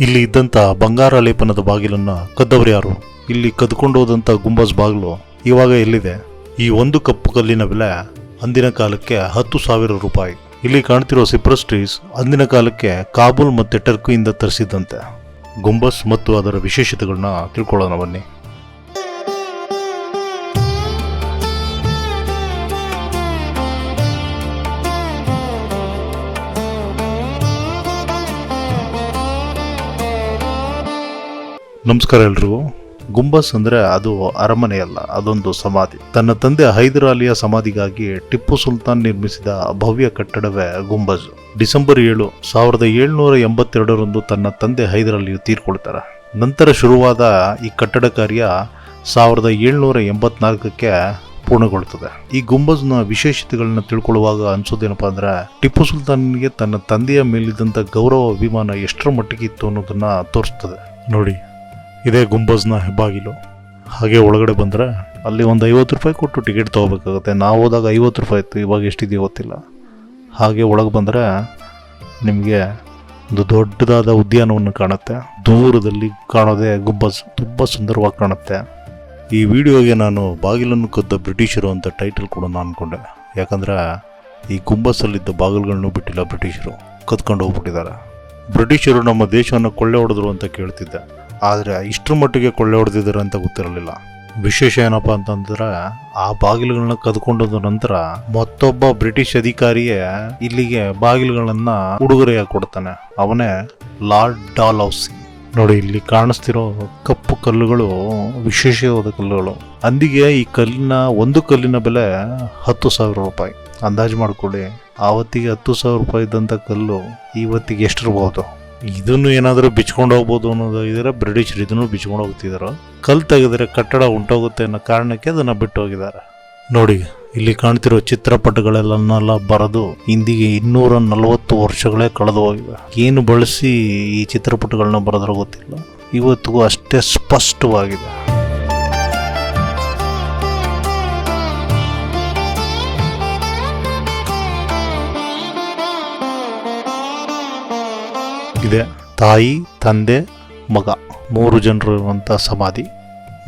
ಇಲ್ಲಿ ಇದ್ದಂತ ಬಂಗಾರ ಲೇಪನದ ಬಾಗಿಲನ್ನ ಕದ್ದವರು ಯಾರು? ಇಲ್ಲಿ ಕದ್ಕೊಂಡು ಹೋದಂತ ಗುಂಬಜ್ ಬಾಗಿಲು ಇವಾಗ ಎಲ್ಲಿದೆ? ಈ ಒಂದು ಕಪ್ಪು ಕಲ್ಲಿನ ಬೆಲೆ ಅಂದಿನ ಕಾಲಕ್ಕೆ 10,000 ರೂಪಾಯಿ. ಇಲ್ಲಿ ಕಾಣ್ತಿರೋ ಸಿಪ್ರಸ್ ಟ್ರೀಸ್ ಅಂದಿನ ಕಾಲಕ್ಕೆ ಕಾಬೂಲ್ ಮತ್ತೆ ಟರ್ಕಿಯಿಂದ ತರಿಸಿದ್ದಂತೆ. ಗುಂಬಸ್ ಮತ್ತು ಅದರ ವಿಶೇಷತೆಗಳನ್ನ ತಿಳ್ಕೊಳ್ಳೋಣ ಬನ್ನಿ. ನಮಸ್ಕಾರ ಎಲ್ರಿಗೂ. ಗುಂಬಸ್ ಅಂದ್ರೆ ಅದು ಅರಮನೆಯಲ್ಲ, ಅದೊಂದು ಸಮಾಧಿ. ತನ್ನ ತಂದೆ ಹೈದರ್ ಅಲಿಯ ಸಮಾಧಿಗಾಗಿ ಟಿಪ್ಪು ಸುಲ್ತಾನ್ ನಿರ್ಮಿಸಿದ ಭವ್ಯ ಕಟ್ಟಡವೇ ಗುಂಬಜ್. ಡಿಸೆಂಬರ್ 7, 1782 ತನ್ನ ತಂದೆ ಹೈದರ್ ಅಲಿಯು ತೀರ್ಕೊಳ್ತಾರೆ. ನಂತರ ಶುರುವಾದ ಈ ಕಟ್ಟಡ ಕಾರ್ಯ 1784ಕ್ಕೆ ಪೂರ್ಣಗೊಳ್ಳುತ್ತದೆ. ಈ ಗುಂಬಜ್ನ ವಿಶೇಷತೆಗಳನ್ನ ತಿಳ್ಕೊಳ್ಳುವಾಗ ಅನ್ಸೋದೇನಪ್ಪಾ ಅಂದ್ರೆ, ಟಿಪ್ಪು ಸುಲ್ತಾನ್ಗೆ ತನ್ನ ತಂದೆಯ ಮೇಲಿದ್ದಂತ ಗೌರವ ಅಭಿಮಾನ ಎಷ್ಟರ ಮಟ್ಟಿಗೆ ಇತ್ತು ಅನ್ನೋದನ್ನ ತೋರಿಸ್ತದೆ. ನೋಡಿ, ಇದೇ ಗುಂಬಜ್ನ ಹೆಬ್ಬಾಗಿಲು. ಹಾಗೆ ಒಳಗಡೆ ಬಂದರೆ ಅಲ್ಲಿ ಒಂದು 50 ರೂಪಾಯಿ ಕೊಟ್ಟು ಟಿಕೆಟ್ ತೊಗೋಬೇಕಾಗುತ್ತೆ. ನಾವು ಹೋದಾಗ 50 ರೂಪಾಯಿ ಇತ್ತು, ಇವಾಗ ಎಷ್ಟಿದೆಯೋ ಗೊತ್ತಿಲ್ಲ. ಹಾಗೆ ಒಳಗೆ ಬಂದರೆ ನಿಮಗೆ ಒಂದು ದೊಡ್ಡದಾದ ಉದ್ಯಾನವನ್ನು ಕಾಣುತ್ತೆ. ದೂರದಲ್ಲಿ ಕಾಣೋದೇ ಗುಂಬಜ್, ತುಂಬ ಸುಂದರವಾಗಿ ಕಾಣುತ್ತೆ. ಈ ವಿಡಿಯೋಗೆ ನಾನು ಬಾಗಿಲನ್ನು ಕದ್ದ ಬ್ರಿಟಿಷರು ಅಂತ ಟೈಟಲ್ ಕೂಡ ನಾನು ಅಂದ್ಕೊಂಡೆ. ಯಾಕಂದರೆ ಈ ಗುಂಬಸ್ಸಲ್ಲಿದ್ದ ಬಾಗಿಲುಗಳನ್ನು ಬಿಟ್ಟಿಲ್ಲ, ಬ್ರಿಟಿಷರು ಕದ್ಕೊಂಡು ಹೋಗ್ಬಿಟ್ಟಿದ್ದಾರೆ. ಬ್ರಿಟಿಷರು ನಮ್ಮ ದೇಶವನ್ನು ಕೊಳ್ಳೆ ಹೊಡೆದ್ರು ಅಂತ ಕೇಳ್ತಿದ್ದೆ, ಆದರೆ ಇಷ್ಟರ ಮಟ್ಟಿಗೆ ಕೊಳ್ಳೆ ಹೊಡೆದಿದ್ದಾರೆ ಅಂತ ಗೊತ್ತಿರಲಿಲ್ಲ. ವಿಶೇಷ ಏನಪ್ಪಾ ಅಂತಂದ್ರೆ, ಆ ಬಾಗಿಲುಗಳನ್ನ ಕದ್ಕೊಂಡದ ನಂತರ ಮತ್ತೊಬ್ಬ ಬ್ರಿಟಿಷ್ ಅಧಿಕಾರಿಯೇ ಇಲ್ಲಿಗೆ ಬಾಗಿಲುಗಳನ್ನ ಉಡುಗೊರೆಯಾಗಿ ಕೊಡ್ತಾನೆ. ಅವನೇ ಲಾರ್ಡ್ ಡಾಲ್ಹೌಸಿ. ನೋಡಿ, ಇಲ್ಲಿ ಕಾಣಿಸ್ತಿರೋ ಕಪ್ಪು ಕಲ್ಲುಗಳು ವಿಶೇಷವಾದ ಕಲ್ಲುಗಳು. ಅಂದಿಗೆ ಈ ಒಂದು ಕಲ್ಲಿನ ಬೆಲೆ 10,000 ರೂಪಾಯಿ. ಅಂದಾಜು ಮಾಡ್ಕೊಳ್ಳಿ, ಆವತ್ತಿಗೆ 10,000 ರೂಪಾಯಿ ಇದ್ದಂಥ ಕಲ್ಲು ಇವತ್ತಿಗೆ ಎಷ್ಟಿರ್ಬೋದು. ಇದನ್ನು ಏನಾದರೂ ಬಿಚ್ಕೊಂಡು ಹೋಗ್ಬೋದು ಅನ್ನೋದು ಇದ್ರೆ ಬ್ರಿಟಿಷರು ಇದನ್ನು ಬಿಚ್ಕೊಂಡು ಹೋಗ್ತಿದ್ದಾರೆ. ಕಲ್ಲು ತೆಗೆದ್ರೆ ಕಟ್ಟಡ ಉಂಟೋಗುತ್ತೆ ಅನ್ನೋ ಕಾರಣಕ್ಕೆ ಅದನ್ನು ಬಿಟ್ಟು ಹೋಗಿದ್ದಾರೆ. ನೋಡಿ, ಇಲ್ಲಿ ಕಾಣ್ತಿರೋ ಚಿತ್ರಪಟಗಳೆಲ್ಲ ಬರೆದು ಇಂದಿಗೆ 240 ವರ್ಷಗಳೇ ಕಳೆದು ಹೋಗಿವೆ. ಏನು ಬಳಸಿ ಈ ಚಿತ್ರಪಟಗಳನ್ನ ಬರೆದ್ರೆ ಗೊತ್ತಿಲ್ಲ, ಇವತ್ತಿಗೂ ಅಷ್ಟೇ ಸ್ಪಷ್ಟವಾಗಿದೆ. ಇದೆ ತಾಯಿ, ತಂದೆ, ಮಗ 3 ಜನರು ಇರುವಂಥ ಸಮಾಧಿ.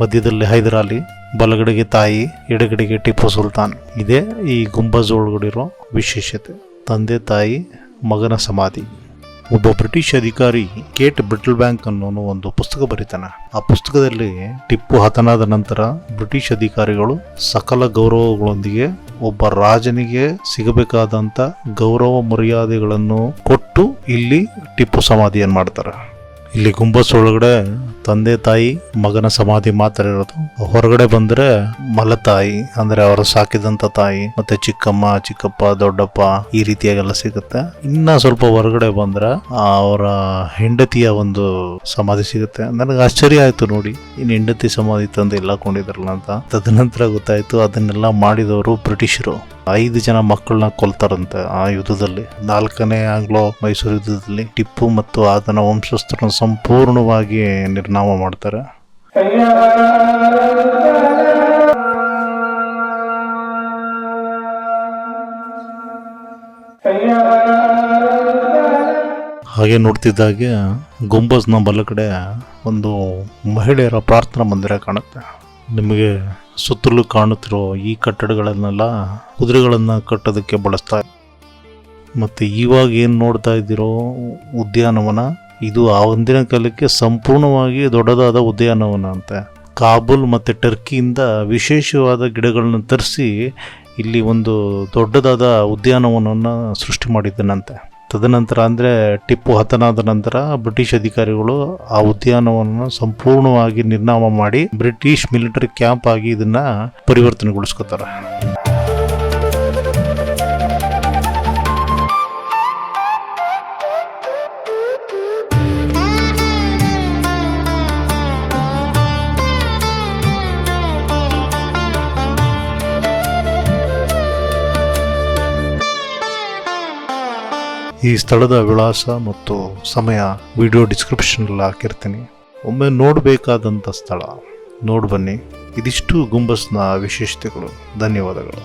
ಮಧ್ಯದಲ್ಲಿ ಹೈದರ್ ಅಲಿ, ಬಲಗಡೆಗೆ ತಾಯಿ, ಎಡಗಡೆಗೆ ಟಿಪ್ಪು ಸುಲ್ತಾನ್. ಇದೇ ಈ ಗುಂಬಜ್ ಒಳಗಡೆ ಇರೋ ವಿಶೇಷತೆ. ತಂದೆ, ತಾಯಿ, ಮಗನ ಸಮಾಧಿ. ಒಬ್ಬ ಬ್ರಿಟಿಷ್ ಅಧಿಕಾರಿ ಕೇಟ್ ಬ್ರಿಟಲ್ ಬ್ಯಾಂಕ್ ಅನ್ನೋ ಒಂದು ಪುಸ್ತಕ ಬರೀತಾನೆ. ಆ ಪುಸ್ತಕದಲ್ಲಿ ಟಿಪ್ಪು ಹತನಾದ ನಂತರ ಬ್ರಿಟಿಷ್ ಅಧಿಕಾರಿಗಳು ಸಕಲ ಗೌರವಗಳೊಂದಿಗೆ ಒಬ್ಬ ರಾಜನಿಗೆ ಸಿಗಬೇಕಾದಂತ ಗೌರವ ಮರ್ಯಾದೆಗಳನ್ನು ಕೊಟ್ಟು ಇಲ್ಲಿ ಟಿಪ್ಪು ಸಮಾಧಿಯನ್ನು ಮಾಡ್ತಾರೆ. ಇಲ್ಲಿ ಗುಂಬಸ್ ಒಳಗಡೆ ತಂದೆ, ತಾಯಿ, ಮಗನ ಸಮಾಧಿ ಮಾತ್ರ ಇರೋದು. ಹೊರಗಡೆ ಬಂದ್ರೆ ಮಲತಾಯಿ ಅಂದ್ರೆ ಅವರು ಸಾಕಿದಂತ ತಾಯಿ, ಮತ್ತೆ ಚಿಕ್ಕಮ್ಮ, ಚಿಕ್ಕಪ್ಪ, ದೊಡ್ಡಪ್ಪ ಈ ರೀತಿಯಾಗೆಲ್ಲ ಸಿಗುತ್ತೆ. ಇನ್ನ ಸ್ವಲ್ಪ ಹೊರಗಡೆ ಬಂದ್ರೆ ಅವರ ಹೆಂಡತಿಯ ಒಂದು ಸಮಾಧಿ ಸಿಗುತ್ತೆ. ನನಗೆ ಆಶ್ಚರ್ಯ ಆಯ್ತು ನೋಡಿ, ಇನ್ನು ಹೆಂಡತಿ ಸಮಾಧಿ ತಂದು ಎಲ್ಲ ಕೊಂಡಿದ್ರಲ್ಲ ಅಂತ. ತದನಂತರ ಗೊತ್ತಾಯ್ತು ಅದನ್ನೆಲ್ಲ ಮಾಡಿದವರು ಬ್ರಿಟಿಷರು. 5 ಜನ ಮಕ್ಕಳನ್ನ ಕೊಲ್ತಾರಂತೆ ಆ ಯುದ್ಧದಲ್ಲಿ. 4ನೇ ಆಂಗ್ಲೋ ಮೈಸೂರು ಯುದ್ಧದಲ್ಲಿ ಟಿಪ್ಪು ಮತ್ತು ಆತನ ವಂಶಸ್ಥರನ್ನು ಸಂಪೂರ್ಣವಾಗಿ ನಿರ್ನಾಮ ಮಾಡ್ತಾರೆ. ಹಾಗೆ ನೋಡ್ತಿದ್ದಾಗೆ ಗುಂಬಜ್ನ ಬಲಗಡೆ ಒಂದು ಮಹಿಳೆಯರ ಪ್ರಾರ್ಥನಾ ಮಂದಿರ ಕಾಣುತ್ತೆ. ನಿಮಗೆ ಸುತ್ತಲೂ ಕಾಣುತ್ತಿರೋ ಈ ಕಟ್ಟಡಗಳನ್ನೆಲ್ಲ ಕುದುರೆಗಳನ್ನು ಕಟ್ಟೋದಕ್ಕೆ ಬಳಸ್ತಾರೆ. ಮತ್ತು ಇವಾಗ ಏನು ನೋಡ್ತಾ ಇದ್ದೀರೋ ಉದ್ಯಾನವನ, ಇದು ಆ ಒಂದಿನ ಕಾಲಕ್ಕೆ ಸಂಪೂರ್ಣವಾಗಿ ದೊಡ್ಡದಾದ ಉದ್ಯಾನವನ ಅಂತೆ. ಕಾಬೂಲ್ ಮತ್ತು ಟರ್ಕಿಯಿಂದ ವಿಶೇಷವಾದ ಗಿಡಗಳನ್ನ ತರಿಸಿ ಇಲ್ಲಿ ಒಂದು ದೊಡ್ಡದಾದ ಉದ್ಯಾನವನವನ್ನು ಸೃಷ್ಟಿ ಮಾಡಿದ್ದನಂತೆ. ತದನಂತರ ಅಂದರೆ ಟಿಪ್ಪು ಹತನಾದ ನಂತರ ಬ್ರಿಟಿಷ್ ಅಧಿಕಾರಿಗಳು ಆ ಉದ್ಯಾನವನ್ನು ಸಂಪೂರ್ಣವಾಗಿ ನಿರ್ನಾಮ ಮಾಡಿ ಬ್ರಿಟಿಷ್ ಮಿಲಿಟರಿ ಕ್ಯಾಂಪ್ ಆಗಿ ಇದನ್ನ ಪರಿವರ್ತನೆಗೊಳಿಸ್ಕೊತಾರೆ. ಈ ಸ್ಥಳದ ವಿಳಾಸ ಮತ್ತು ಸಮಯ ವಿಡಿಯೋ ಡಿಸ್ಕ್ರಿಪ್ಷನಲ್ಲಿ ಹಾಕಿರ್ತೀನಿ. ಒಮ್ಮೆ ನೋಡಬೇಕಾದಂಥ ಸ್ಥಳ, ನೋಡಿ ಬನ್ನಿ. ಇದಿಷ್ಟು ಗುಂಬಸ್ನ ವಿಶೇಷತೆಗಳು. ಧನ್ಯವಾದಗಳು.